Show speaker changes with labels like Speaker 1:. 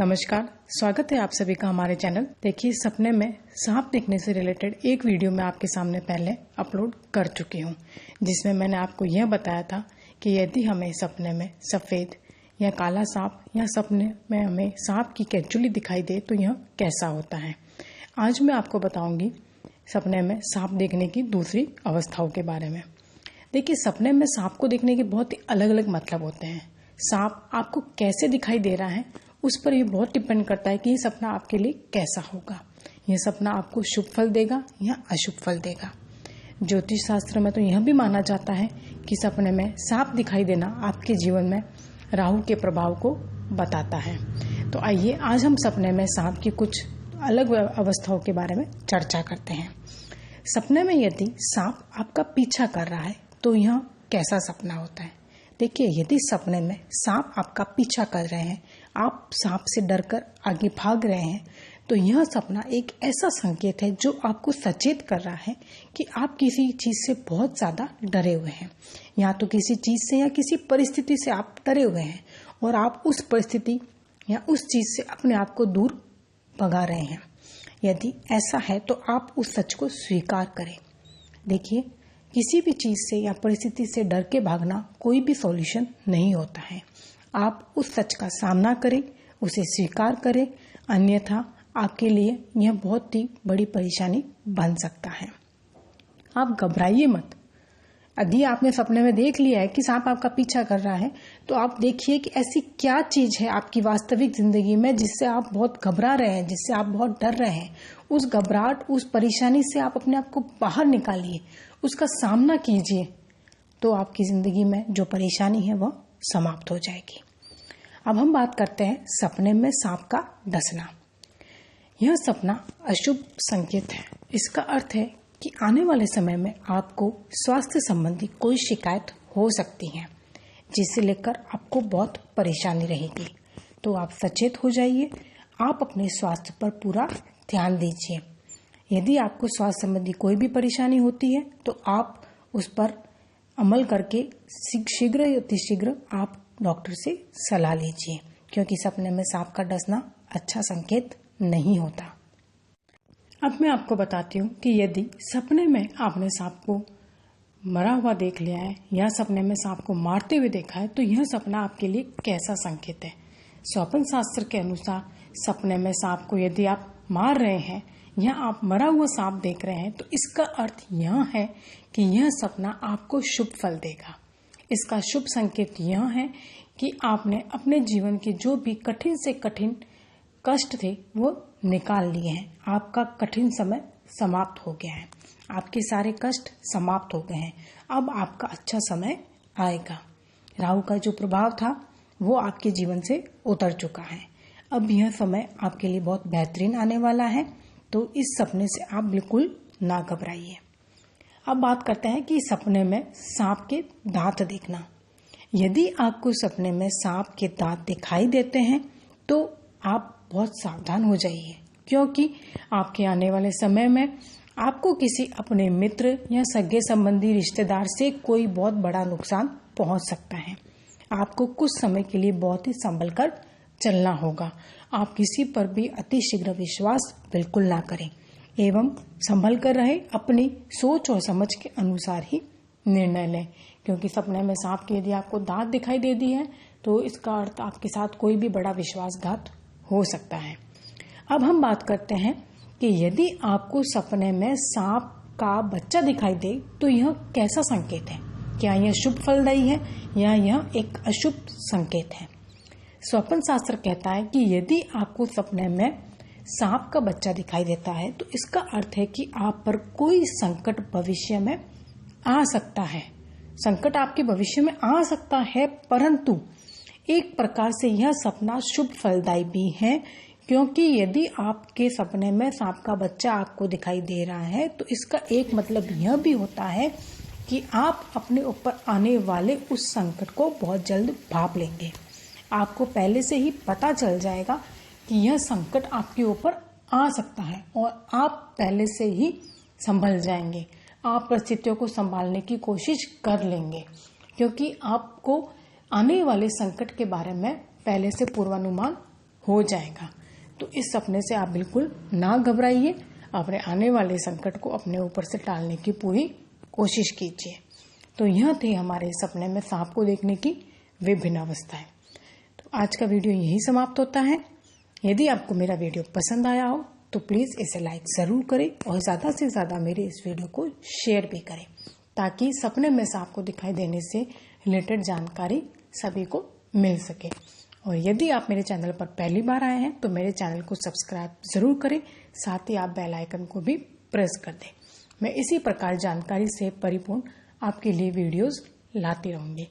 Speaker 1: नमस्कार, स्वागत है आप सभी का हमारे चैनल। देखिए, सपने में सांप देखने से रिलेटेड एक वीडियो मैं आपके सामने पहले अपलोड कर चुकी हूँ, जिसमें मैंने आपको यह बताया था कि यदि हमें सपने में सफ़ेद या काला सांप या सपने में हमें सांप की केचुली दिखाई दे तो यह कैसा होता है। आज मैं आपको बताऊंगी सपने में सांप देखने की दूसरी अवस्थाओं के बारे में। देखिए, सपने में सांप को देखने के बहुत ही अलग अलग मतलब होते हैं। सांप आपको कैसे दिखाई दे रहा है उस पर यह बहुत डिपेंड करता है कि ये सपना आपके लिए कैसा होगा। यह सपना आपको शुभ फल देगा या अशुभ फल देगा। ज्योतिष शास्त्र में तो यह भी माना जाता है कि सपने में सांप दिखाई देना आपके जीवन में राहु के प्रभाव को बताता है। तो आइए आज हम सपने में सांप की कुछ अलग अवस्थाओं के बारे में चर्चा करते हैं। सपने में यदि सांप आपका पीछा कर रहा है तो यह कैसा सपना होता है। देखिए, यदि सपने में सांप आपका पीछा कर रहे हैं, आप सांप से डरकर आगे भाग रहे हैं, तो यह सपना एक ऐसा संकेत है जो आपको सचेत कर रहा है कि आप किसी चीज से बहुत ज्यादा डरे हुए हैं। या तो किसी चीज से या किसी परिस्थिति से आप डरे हुए हैं और आप उस परिस्थिति या उस चीज से अपने आप को दूर भगा रहे हैं। यदि ऐसा है तो आप उस सच को स्वीकार करें। देखिए, किसी भी चीज से या परिस्थिति से डर के भागना कोई भी सॉल्यूशन नहीं होता है। आप उस सच का सामना करें, उसे स्वीकार करें, अन्यथा आपके लिए यह बहुत ही बड़ी परेशानी बन सकता है। आप घबराइए मत। यदि आपने सपने में देख लिया है कि सांप आपका पीछा कर रहा है, तो आप देखिए कि ऐसी क्या चीज है आपकी वास्तविक जिंदगी में जिससे आप बहुत घबरा रहे हैं, जिससे आप बहुत डर रहे हैं। उस घबराहट, उस परेशानी से आप अपने आप को बाहर निकालिए, उसका सामना कीजिए, तो आपकी जिंदगी में जो परेशानी है वह समाप्त हो जाएगी। अब हम बात करते हैं सपने में सांप का डसना। यह सपना अशुभ संकेत है। इसका अर्थ है कि आने वाले समय में आपको स्वास्थ्य संबंधी कोई शिकायत हो सकती है, जिसे लेकर आपको बहुत परेशानी रहेगी। तो आप सचेत हो जाइए, आप अपने स्वास्थ्य पर पूरा ध्यान दीजिए। यदि आपको स्वास्थ्य संबंधी कोई भी परेशानी होती है तो आप उस पर अमल करके शीघ्र अतिशीघ्र आप डॉक्टर से सलाह लीजिए, क्योंकि सपने में सांप का डसना अच्छा संकेत नहीं होता। अब मैं आपको बताती हूँ कि यदि सपने में आपने सांप को मरा हुआ देख लिया है या सपने में सांप को मारते हुए देखा है तो यह सपना आपके लिए कैसा संकेत है। स्वप्न शास्त्र के अनुसार सपने में सांप को यदि आप मार रहे हैं या आप मरा हुआ सांप देख रहे हैं तो इसका अर्थ यह है कि यह सपना आपको शुभ फल देगा। इसका शुभ संकेत यह है कि आपने अपने जीवन के जो भी कठिन से कठिन कष्ट थे वो निकाल लिए हैं। आपका कठिन समय समाप्त हो गया है, आपके सारे कष्ट समाप्त हो गए हैं। अब आपका अच्छा समय आएगा। राहु का जो प्रभाव था वो आपके जीवन से उतर चुका है। अब यह समय आपके लिए बहुत बेहतरीन आने वाला है, तो इस सपने से आप बिल्कुल ना घबराइए। अब बात करते हैं कि सपने में सांप के दांत देखना। यदि आपको सपने में सांप के दांत दिखाई देते हैं तो आप बहुत सावधान हो जाइए, क्योंकि आपके आने वाले समय में आपको किसी अपने मित्र या सगे संबंधी रिश्तेदार से कोई बहुत बड़ा नुकसान पहुंच सकता है। आपको कुछ समय के लिए बहुत ही संभल कर चलना होगा। आप किसी पर भी अतिशीघ्र विश्वास बिल्कुल ना करें एवं संभल कर रहे, अपनी सोच और समझ के अनुसार ही निर्णय लें, क्योंकि सपने में सांप के यदि आपको दांत दिखाई दे दी है तो इसका अर्थ आपके साथ कोई भी बड़ा विश्वासघात हो सकता है। अब हम बात करते हैं कि यदि आपको सपने में सांप का बच्चा दिखाई दे तो यह कैसा संकेत है। क्या यह शुभ फलदायी है या यह एक अशुभ संकेत है। स्वप्न शास्त्र कहता है कि यदि आपको सपने में सांप का बच्चा दिखाई देता है तो इसका अर्थ है कि आप पर कोई संकट भविष्य में आ सकता है। संकट आपके भविष्य में आ सकता है, परंतु एक प्रकार से यह सपना शुभ फलदायी भी है, क्योंकि यदि आपके सपने में सांप का बच्चा आपको दिखाई दे रहा है तो इसका एक मतलब यह भी होता है कि आप अपने ऊपर आने वाले उस संकट को बहुत जल्द भाप लेंगे। आपको पहले से ही पता चल जाएगा कि यह संकट आपके ऊपर आ सकता है और आप पहले से ही संभल जाएंगे। आप परिस्थितियों को संभालने की कोशिश कर लेंगे, क्योंकि आपको आने वाले संकट के बारे में पहले से पूर्वानुमान हो जाएगा। तो इस सपने से आप बिल्कुल ना घबराइए, अपने आने वाले संकट को अपने ऊपर से टालने की पूरी कोशिश कीजिए। तो यह थी हमारे सपने में सांप को देखने की विभिन्न अवस्थाएं। तो आज का वीडियो यही समाप्त होता है। यदि आपको मेरा वीडियो पसंद आया हो तो प्लीज़ इसे लाइक ज़रूर करें और ज़्यादा से ज़्यादा मेरे इस वीडियो को शेयर भी करें, ताकि सपने में सांप को दिखाई देने से रिलेटेड जानकारी सभी को मिल सके। और यदि आप मेरे चैनल पर पहली बार आए हैं तो मेरे चैनल को सब्सक्राइब ज़रूर करें, साथ ही आप बेल आइकन को भी प्रेस कर दें। मैं इसी प्रकार जानकारी से परिपूर्ण आपके लिए वीडियोस लाती रहूँगी।